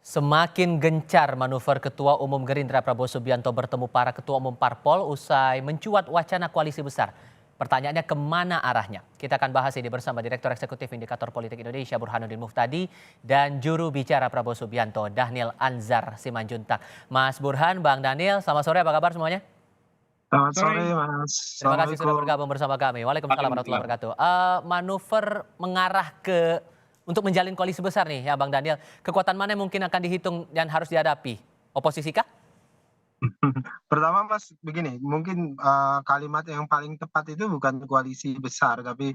Semakin gencar manuver Ketua Umum Gerindra Prabowo Subianto bertemu para Ketua Umum Parpol usai mencuat wacana koalisi besar. Pertanyaannya kemana arahnya? Kita akan bahas ini bersama Direktur Eksekutif Indikator Politik Indonesia Burhanuddin Muhtadi dan juru bicara Prabowo Subianto Dhanil Anzar Simanjuntak. Mas Burhan, Bang Dhanil, selamat sore, apa kabar semuanya? Selamat sore, Sore, Mas. Terima kasih sudah Assalamualaikum. bergabung bersama kami. Waalaikumsalam warahmatullahi Waalaikumsalam. wabarakatuh. Manuver mengarah ke untuk menjalin koalisi besar nih ya Bang Daniel. Kekuatan mana yang mungkin akan dihitung dan harus dihadapi? Oposisi kah? Pertama, Mas, begini, mungkin kalimat yang paling tepat itu bukan koalisi besar, tapi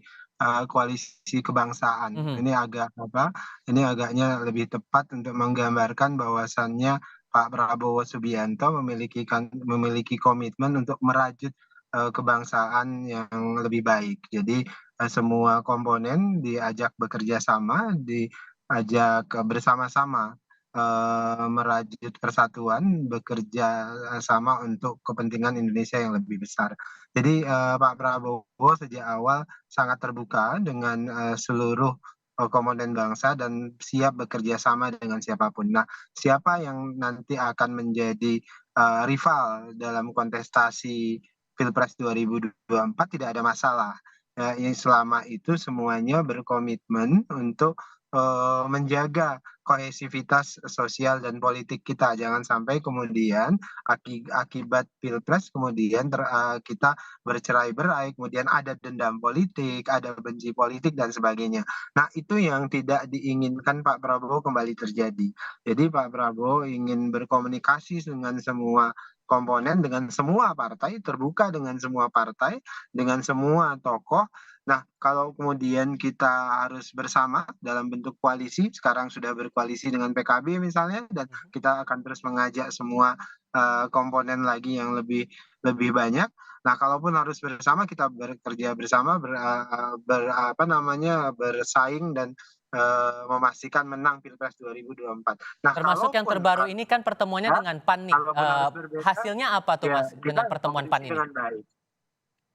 koalisi kebangsaan. Mhm. Ini agak apa? Ini agaknya lebih tepat untuk menggambarkan bahwasannya Pak Prabowo Subianto memiliki komitmen untuk merajut kebangsaan yang lebih baik. Jadi semua komponen diajak bekerja sama, diajak bersama-sama merajut persatuan, bekerja sama untuk kepentingan Indonesia yang lebih besar. Jadi Pak Prabowo sejak awal sangat terbuka dengan seluruh komponen bangsa dan siap bekerja sama dengan siapapun. Nah, siapa yang nanti akan menjadi rival dalam kontestasi Pilpres 2024 tidak ada masalah. Yang selama itu semuanya berkomitmen untuk menjaga kohesivitas sosial dan politik kita. Jangan sampai kemudian akibat pilpres kemudian kita bercerai-berai, kemudian ada dendam politik, ada benci politik dan sebagainya. Nah, itu yang tidak diinginkan Pak Prabowo kembali terjadi. Jadi Pak Prabowo ingin berkomunikasi dengan semua komponen, dengan semua partai, terbuka dengan semua partai, dengan semua tokoh. Nah, kalau kemudian kita harus bersama dalam bentuk koalisi, sekarang sudah berkoalisi dengan PKB misalnya, dan kita akan terus mengajak semua komponen lagi yang lebih lebih banyak. Nah, kalaupun harus bersama, kita bekerja bersama, apa namanya, bersaing dan memastikan menang Pilpres 2024. Nah, Termasuk yang terbaru ini kan pertemuannya ya, dengan PAN nih. kalaupun harus berbeda, Hasilnya apa tuh ya Mas kita dengan pertemuan PAN komunikasi ini? dengan baik.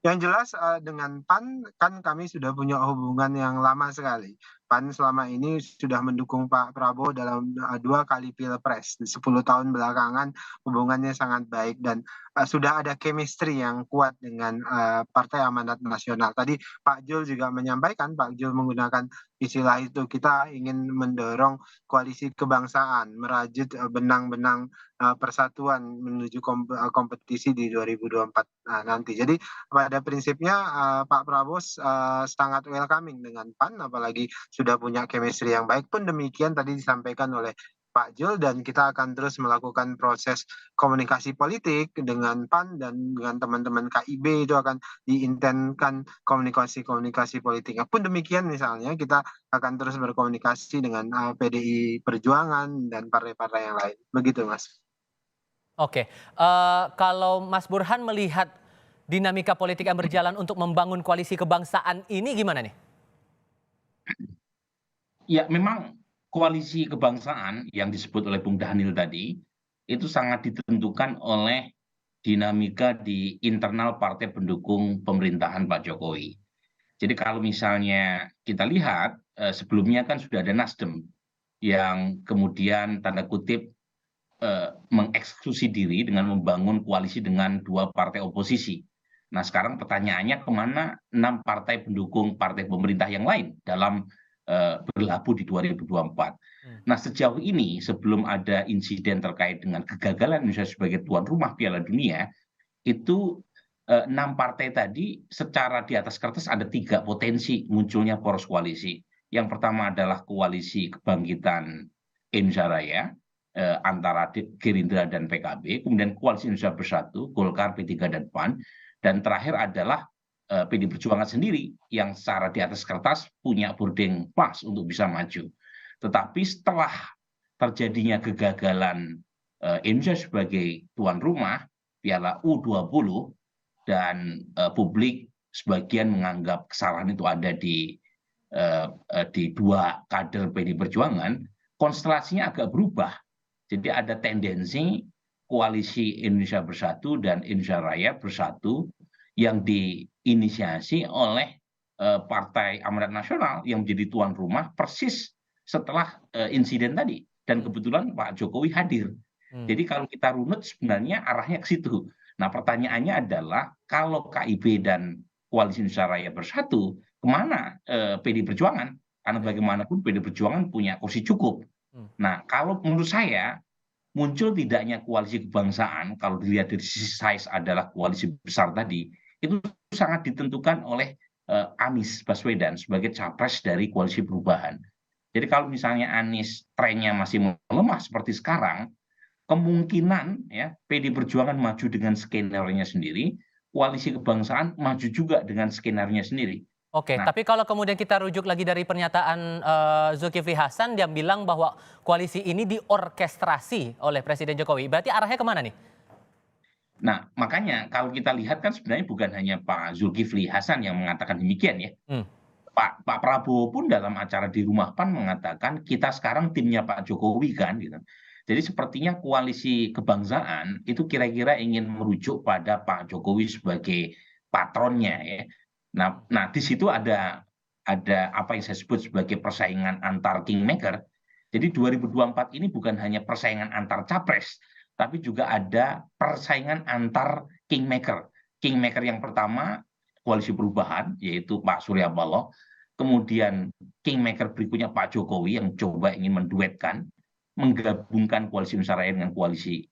Yang jelas, dengan PAN kan kami sudah punya hubungan yang lama sekali. PAN selama ini sudah mendukung Pak Prabowo dalam 2 kali pilpres. Di 10 tahun belakangan hubungannya sangat baik dan sudah ada chemistry yang kuat dengan Partai Amanat Nasional. Tadi Pak Jul juga menyampaikan, Pak Jul menggunakan istilah itu, kita ingin mendorong koalisi kebangsaan, merajut benang-benang persatuan menuju kompetisi di 2024 nanti. Jadi pada prinsipnya Pak Prabowo sangat welcoming dengan PAN, apalagi sudah punya chemistry yang baik. Pun demikian tadi disampaikan oleh Pak Jul, dan kita akan terus melakukan proses komunikasi politik dengan PAN dan dengan teman-teman KIB, itu akan diintenskan komunikasi-komunikasi politiknya. Pun demikian misalnya kita akan terus berkomunikasi dengan PDI Perjuangan dan partai-partai yang lain. Begitu, Mas. Oke, kalau Mas Burhan melihat dinamika politik yang berjalan untuk membangun koalisi kebangsaan ini gimana nih? Ya memang koalisi kebangsaan yang disebut oleh Bung Dhanil tadi, itu sangat ditentukan oleh dinamika di internal partai pendukung pemerintahan Pak Jokowi. Jadi kalau misalnya kita lihat, sebelumnya kan sudah ada Nasdem yang kemudian tanda kutip mengeksklusi diri dengan membangun koalisi dengan 2 partai oposisi. Nah, sekarang pertanyaannya kemana 6 partai pendukung partai pemerintah yang lain dalam berlabuh di 2024. Hmm. Nah, sejauh ini sebelum ada insiden terkait dengan kegagalan Indonesia sebagai tuan rumah Piala Dunia, itu 6 partai tadi secara di atas kertas ada 3 potensi munculnya poros koalisi. Yang pertama adalah koalisi kebangkitan Indonesia Raya, antara Gerindra dan PKB, kemudian koalisi Indonesia Bersatu, Golkar, P3 dan PAN, dan terakhir adalah PDI Perjuangan sendiri yang secara di atas kertas punya boarding pass untuk bisa maju. Tetapi setelah terjadinya kegagalan Indonesia sebagai tuan rumah Piala U20 dan publik sebagian menganggap kesalahan itu ada di 2 kader PDI Perjuangan, konstelasinya agak berubah. Jadi ada tendensi koalisi Indonesia Bersatu dan Indonesia Raya Bersatu yang diinisiasi oleh Partai Amanat Nasional yang menjadi tuan rumah persis setelah insiden tadi. dan kebetulan Pak Jokowi hadir. Jadi kalau kita runut sebenarnya arahnya ke situ. Nah, pertanyaannya adalah kalau KIB dan Koalisi Indonesia Raya Bersatu, kemana PD Perjuangan? Karena Oke. bagaimanapun PD Perjuangan punya kursi cukup. Hmm. Nah, kalau menurut saya muncul tidaknya koalisi kebangsaan, kalau dilihat dari sisi size adalah koalisi besar tadi, itu sangat ditentukan oleh Anies Baswedan sebagai capres dari koalisi perubahan. Jadi kalau misalnya Anies trennya masih melemah seperti sekarang, kemungkinan ya PD Perjuangan maju dengan skenario-nya sendiri, koalisi kebangsaan maju juga dengan skenario-nya sendiri. Oke, Nah, tapi kalau kemudian kita rujuk lagi dari pernyataan Zulkifli Hasan, dia bilang bahwa koalisi ini diorkestrasi oleh Presiden Jokowi. Berarti arahnya kemana nih? makanya kalau kita lihat kan sebenarnya bukan hanya Pak Zulkifli Hasan yang mengatakan demikian ya. Hmm. Pak Prabowo pun dalam acara di Rumah PAN mengatakan kita sekarang timnya Pak Jokowi kan gitu. Jadi sepertinya koalisi kebangsaan itu kira-kira ingin merujuk pada Pak Jokowi sebagai patronnya ya. Nah, di situ ada apa yang saya sebut sebagai persaingan antar kingmaker. Jadi 2024 ini bukan hanya persaingan antar capres, tapi juga ada persaingan antar kingmaker. Kingmaker yang pertama koalisi perubahan, yaitu Pak Surya Paloh. Kemudian kingmaker berikutnya Pak Jokowi yang coba ingin menduetkan, menggabungkan koalisi Indonesia Raya dengan koalisi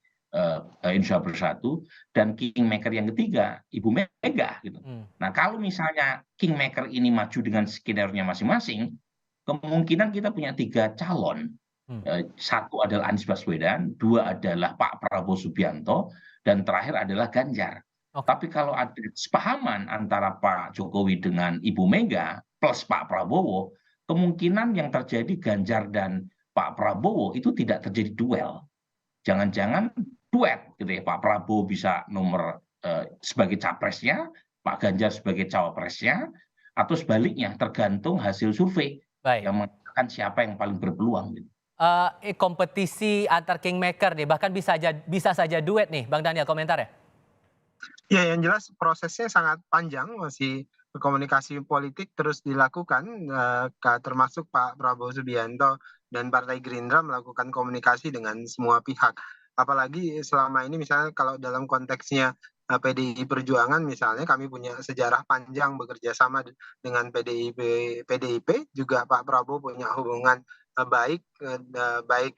Indonesia Bersatu. Dan kingmaker yang ketiga, Ibu Mega. Gitu. Nah, kalau misalnya kingmaker ini maju dengan skenario-nya masing-masing, kemungkinan kita punya 3 calon. Satu adalah Anies Baswedan, 2 adalah Pak Prabowo Subianto, dan terakhir adalah Ganjar. Oke. Tapi kalau ada kesepahaman antara Pak Jokowi dengan Ibu Mega plus Pak Prabowo, kemungkinan yang terjadi Ganjar dan Pak Prabowo itu tidak terjadi duel. Jangan-jangan duet gitu ya. Pak Prabowo bisa nomor sebagai capresnya, Pak Ganjar sebagai cawapresnya, atau sebaliknya tergantung hasil survei Baik. yang mengatakan siapa yang paling berpeluang gitu. Kompetisi antar kingmaker nih, bahkan bisa saja duet nih, Bang Daniel, komentar ya? Ya, yang jelas prosesnya sangat panjang, masih komunikasi politik terus dilakukan, termasuk Pak Prabowo Subianto dan Partai Gerindra melakukan komunikasi dengan semua pihak. Apalagi selama ini misalnya kalau dalam konteksnya PDI Perjuangan misalnya kami punya sejarah panjang bekerja sama dengan PDIP, juga Pak Prabowo punya hubungan baik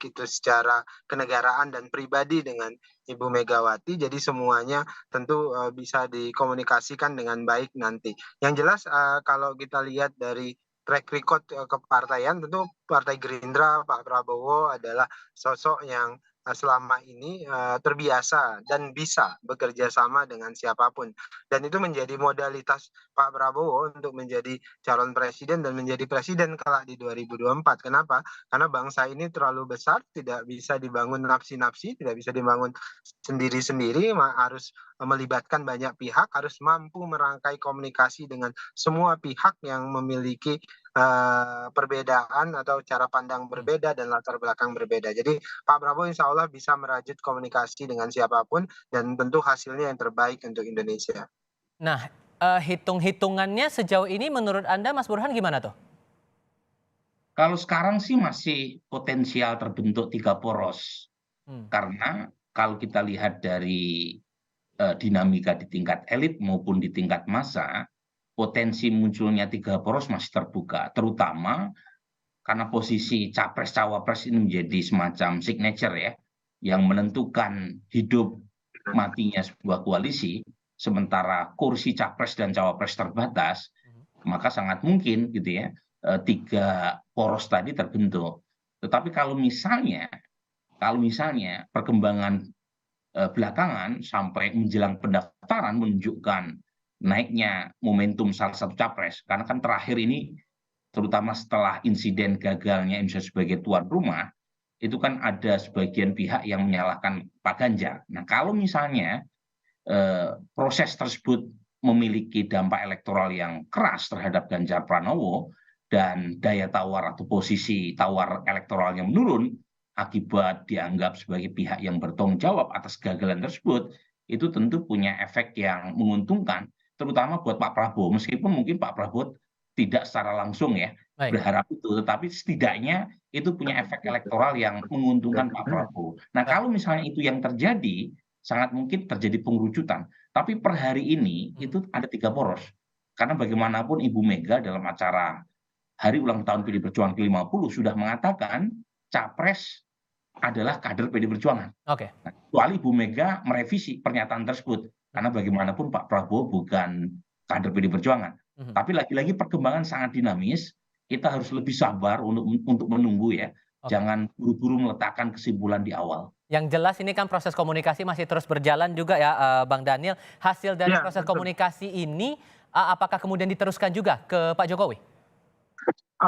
itu secara kenegaraan dan pribadi dengan Ibu Megawati, jadi semuanya tentu bisa dikomunikasikan dengan baik nanti. Yang jelas kalau kita lihat dari track record kepartaian, tentu Partai Gerindra, Pak Prabowo adalah sosok yang selama ini terbiasa dan bisa bekerja sama dengan siapapun. Dan itu menjadi modalitas Pak Prabowo untuk menjadi calon presiden dan menjadi presiden kelak di 2024. Kenapa? Karena bangsa ini terlalu besar, tidak bisa dibangun nafsi-nafsi, tidak bisa dibangun sendiri-sendiri, harus melibatkan banyak pihak, harus mampu merangkai komunikasi dengan semua pihak yang memiliki perbedaan atau cara pandang berbeda dan latar belakang berbeda. Jadi Pak Prabowo insya Allah bisa merajut komunikasi dengan siapapun dan tentu hasilnya yang terbaik untuk Indonesia. Nah, hitung-hitungannya sejauh ini menurut Anda, Mas Burhan, gimana tuh? Kalau sekarang sih masih potensial terbentuk 3 poros. Karena kalau kita lihat dari dinamika di tingkat elit maupun di tingkat massa, potensi munculnya 3 poros masih terbuka, terutama karena posisi capres-cawapres ini menjadi semacam signature ya, yang menentukan hidup matinya sebuah koalisi, sementara kursi capres dan cawapres terbatas, maka sangat mungkin gitu ya, 3 poros tadi terbentuk. Tetapi kalau misalnya perkembangan belakangan sampai menjelang pendaftaran menunjukkan naiknya momentum salah satu capres, karena kan terakhir ini terutama setelah insiden gagalnya Indonesia sebagai tuan rumah, itu kan ada sebagian pihak yang menyalahkan Pak Ganjar. Nah, kalau misalnya proses tersebut memiliki dampak elektoral yang keras terhadap Ganjar Pranowo dan daya tawar atau posisi tawar elektoralnya menurun akibat dianggap sebagai pihak yang bertanggung jawab atas kegagalan tersebut, itu tentu punya efek yang menguntungkan, terutama buat Pak Prabowo. Meskipun mungkin Pak Prabowo tidak secara langsung ya Baik. berharap itu, tetapi setidaknya itu punya efek elektoral yang menguntungkan Pak Prabowo. Nah, Baik. kalau misalnya itu yang terjadi, sangat mungkin terjadi pengerucutan. Tapi per hari ini itu ada 3 poros. Karena bagaimanapun Ibu Mega dalam acara hari ulang tahun PDI Perjuangan ke-50 sudah mengatakan capres adalah kader PDI Perjuangan. Oke. Nah, kecuali Ibu Mega merevisi pernyataan tersebut. Karena bagaimanapun Pak Prabowo bukan kader PDI Perjuangan. Tapi lagi-lagi perkembangan sangat dinamis. Kita harus lebih sabar untuk menunggu ya. Oke. Jangan buru-buru meletakkan kesimpulan di awal. Yang jelas ini kan proses komunikasi masih terus berjalan juga ya, Bang Daniel. Hasil dari Ya, proses betul. komunikasi ini apakah kemudian diteruskan juga ke Pak Jokowi?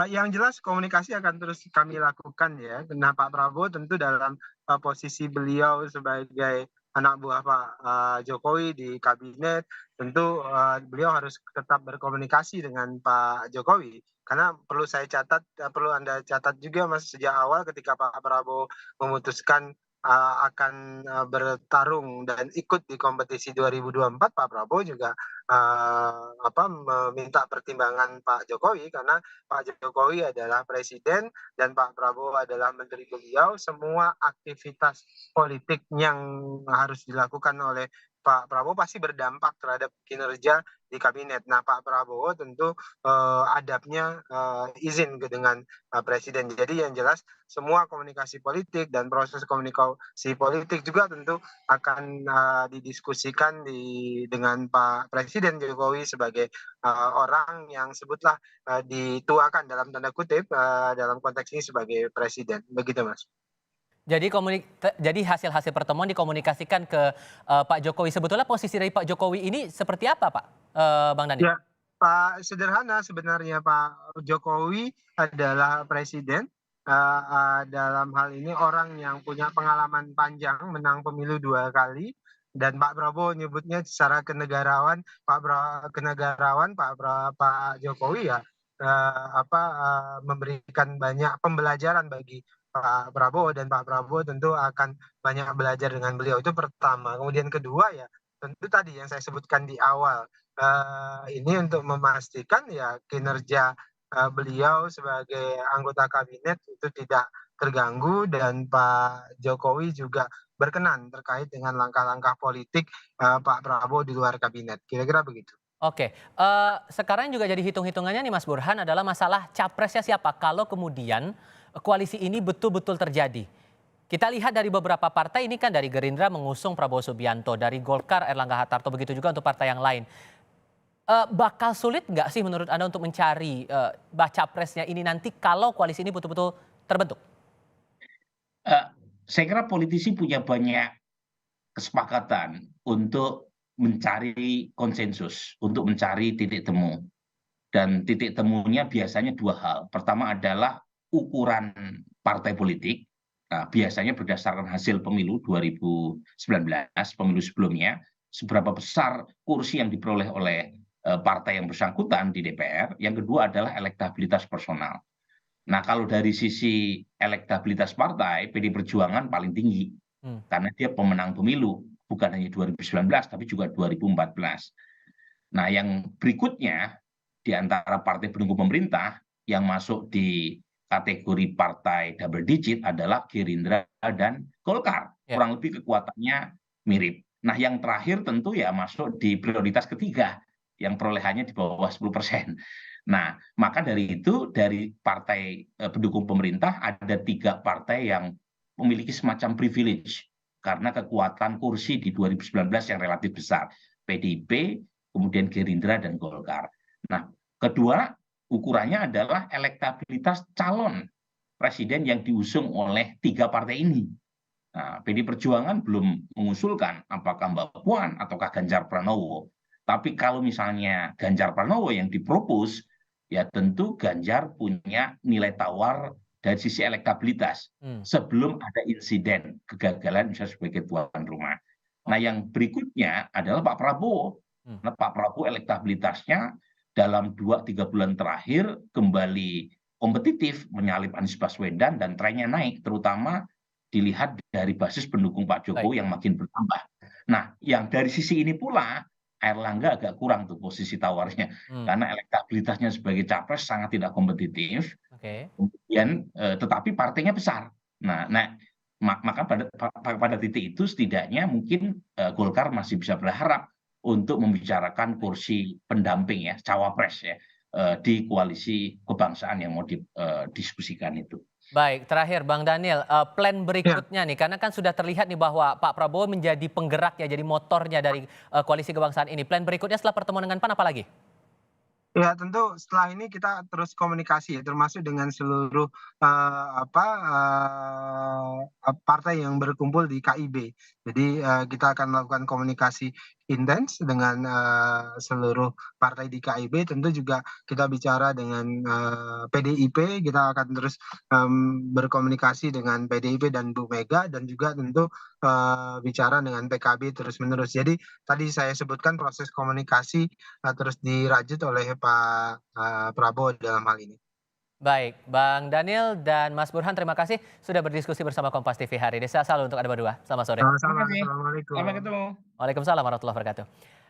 Yang jelas komunikasi akan terus kami lakukan ya. Nah, Pak Prabowo tentu dalam posisi beliau sebagai anak buah Pak Jokowi di kabinet, tentu beliau harus tetap berkomunikasi dengan Pak Jokowi. Karena perlu saya catat, perlu Anda catat juga Mas, sejak awal ketika Pak Prabowo memutuskan akan bertarung dan ikut di kompetisi 2024, Pak Prabowo juga meminta pertimbangan Pak Jokowi, karena Pak Jokowi adalah presiden dan Pak Prabowo adalah menteri beliau. Semua aktivitas politik yang harus dilakukan oleh Pak Prabowo pasti berdampak terhadap kinerja di kabinet. Nah, Pak Prabowo tentu adabnya izin dengan presiden. Jadi yang jelas semua komunikasi politik dan proses komunikasi politik juga tentu akan didiskusikan dengan Pak Presiden Jokowi sebagai orang yang sebutlah dituakan dalam tanda kutip dalam konteks ini sebagai presiden. Begitu, Mas. Jadi hasil-hasil pertemuan dikomunikasikan ke Pak Jokowi. Sebetulnya posisi dari Pak Jokowi ini seperti apa, Pak, Bang Daniel? Ya, Pak, sederhana sebenarnya Pak Jokowi adalah presiden. Dalam hal ini orang yang punya pengalaman panjang menang pemilu 2 kali, dan Pak Prabowo nyebutnya secara kenegarawan, Pak Jokowi ya memberikan banyak pembelajaran bagi Pak Prabowo, dan Pak Prabowo tentu akan banyak belajar dengan beliau. Itu pertama. Kemudian kedua ya tentu tadi yang saya sebutkan di awal, ini untuk memastikan ya kinerja beliau sebagai anggota kabinet itu tidak terganggu, dan Pak Jokowi juga berkenan terkait dengan langkah-langkah politik Pak Prabowo di luar kabinet. Kira-kira begitu. Oke, sekarang juga jadi hitung-hitungannya nih Mas Burhan adalah masalah capresnya siapa kalau kemudian koalisi ini betul-betul terjadi. Kita lihat dari beberapa partai ini kan, dari Gerindra mengusung Prabowo Subianto, dari Golkar Erlangga Hartarto, begitu juga untuk partai yang lain. Bakal sulit nggak sih menurut Anda untuk mencari baca presnya ini nanti kalau koalisi ini betul-betul terbentuk? Saya kira politisi punya banyak kesepakatan untuk mencari konsensus, untuk mencari titik temu. Dan titik temunya biasanya 2 hal. Pertama adalah ukuran partai politik. Nah, biasanya berdasarkan hasil pemilu 2019, pemilu sebelumnya, seberapa besar kursi yang diperoleh oleh partai yang bersangkutan di DPR. Yang kedua adalah elektabilitas personal. Nah, kalau dari sisi elektabilitas partai, PDI Perjuangan paling tinggi. Karena dia pemenang pemilu, bukan hanya 2019, tapi juga 2014. Nah, yang berikutnya, di antara partai pendukung pemerintah yang masuk di kategori partai double digit adalah Gerindra dan Golkar. Kurang lebih kekuatannya mirip. Nah, yang terakhir tentu ya masuk di prioritas ketiga, yang perolehannya di bawah 10%. Nah, maka dari itu, dari partai pendukung pemerintah ada 3 partai yang memiliki semacam privilege karena kekuatan kursi di 2019 yang relatif besar. PDIP, kemudian Gerindra dan Golkar. Nah, kedua ukurannya adalah elektabilitas calon presiden yang diusung oleh 3 partai ini. Nah, PDI Perjuangan belum mengusulkan apakah Mbak Puan ataukah Ganjar Pranowo. Tapi kalau misalnya Ganjar Pranowo yang dipropos, ya tentu Ganjar punya nilai tawar dari sisi elektabilitas sebelum ada insiden kegagalan misalnya sebagai tuan rumah. Nah, yang berikutnya adalah Pak Prabowo. Nah, Pak Prabowo elektabilitasnya dalam 2-3 bulan terakhir kembali kompetitif, menyalip Anies Baswedan dan trennya naik, terutama dilihat dari basis pendukung Pak Jokowi yang makin bertambah. Nah, yang dari sisi ini pula Airlangga agak kurang tuh posisi tawarnya, karena elektabilitasnya sebagai capres sangat tidak kompetitif. Oke. Kemudian, tetapi partainya besar. Nah, maka pada titik itu setidaknya mungkin, Golkar masih bisa berharap untuk membicarakan kursi pendamping ya, cawapres ya, di koalisi kebangsaan yang mau didiskusikan itu. Baik, terakhir Bang Daniel, plan Ya. berikutnya nih, karena kan sudah terlihat nih bahwa Pak Prabowo menjadi penggeraknya, jadi motornya dari koalisi kebangsaan ini. Plan berikutnya setelah pertemuan dengan PAN apa lagi? Ya tentu setelah ini kita terus komunikasi ya, termasuk dengan seluruh, partai yang berkumpul di KIB. Jadi, kita akan melakukan komunikasi intens dengan, seluruh partai di KIB, tentu juga kita bicara dengan, PDIP, kita akan terus, berkomunikasi dengan PDIP dan Bu Mega dan juga tentu, bicara dengan PKB terus-menerus. Jadi tadi saya sebutkan proses komunikasi terus dirajut oleh Pak, Prabowo dalam hal ini. Baik, Bang Daniel dan Mas Burhan, terima kasih sudah berdiskusi bersama Kompas TV hari ini. Sehat selalu untuk Anda berdua. Selamat sore. Terima Sama-sama, kasih, sampai assalamualaikum. ketemu. Waalaikumsalam warahmatullahi wabarakatuh.